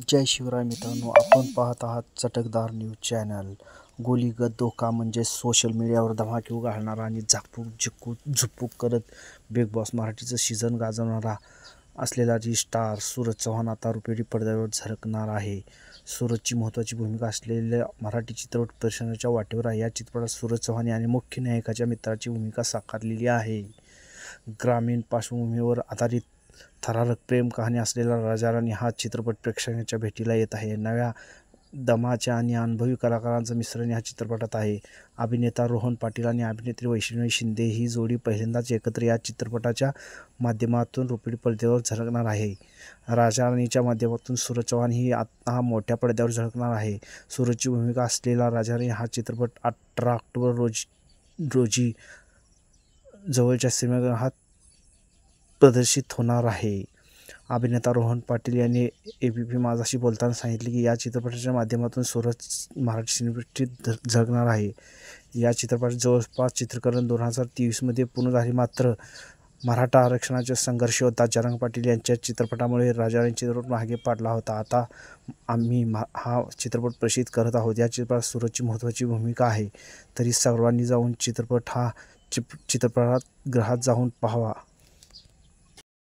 जय शिवराय मित्रांनो, आपण पाहत आहात चटकदार न्यूज चॅनल. गोलीगत धोका म्हणजे सोशल मीडियावर धमाकेव घालणारा आणि झुकपूक करत बिग बॉस मराठीचं सीझन गाजवणारा असलेला स्टार सूरज चव्हाण आता रुपेरी पडद्यावर झळकणार आहे. सूरजची महत्त्वाची भूमिका असलेल्या मराठी चित्रपट प्रदर्शनाच्या वाटेवर आहे. या चित्रपटात सूरज चव्हाण यांनी मुख्य नायकाच्या मित्राची भूमिका साकारलेली आहे. ग्रामीण पार्श्वभूमीवर आधारित थरारक प्रेम कहाणी असलेला राजा राणी हा चित्रपट प्रेक्षकांच्या भेटीला येत आहे. नव्या दमाच्या आणि अनुभवी कलाकारांचं मिश्रण या चित्रपटात आहे. अभिनेता रोहन पाटील आणि अभिनेत्री वैष्णवी शिंदे ही जोडी पहिल्यांदाच एकत्र या चित्रपटाच्या माध्यमातून रुपेरी पडद्यावर झळकणार आहे. राजा राणीच्या माध्यमातून सूरज चव्हाण ही आता मोठ्या पडद्यावर झळकणार आहे. सूरजची भूमिका असलेला राजा राणी हा चित्रपट 18 ऑक्टोबर रोजी जवळच्या सिनेमागृहात प्रदर्शित होणार आहे. अभिनेता रोहन पाटील यांनी ABP माझाशी बोलताना सांगितले की या चित्रपटाच्या माध्यमातून सूरज मराठी सिनेसृष्टीत झळकणार आहे. या चित्रपटाचे जवळपास चित्रीकरण 2023 मध्ये पूर्ण झाले, मात्र मराठा आरक्षणाचा संघर्ष योद्धा जयंत पाटील यांच्या चित्रपटामुळे राजा राणी चित्रपट मागे पडला होता. आता आम्ही हा चित्रपट प्रदर्शित करत आहोत. या चित्रपटात सूरजची महत्त्वाची भूमिका आहे, तरी सर्वांनी जाऊन चित्रपटात गृहात जाऊन पाहावा.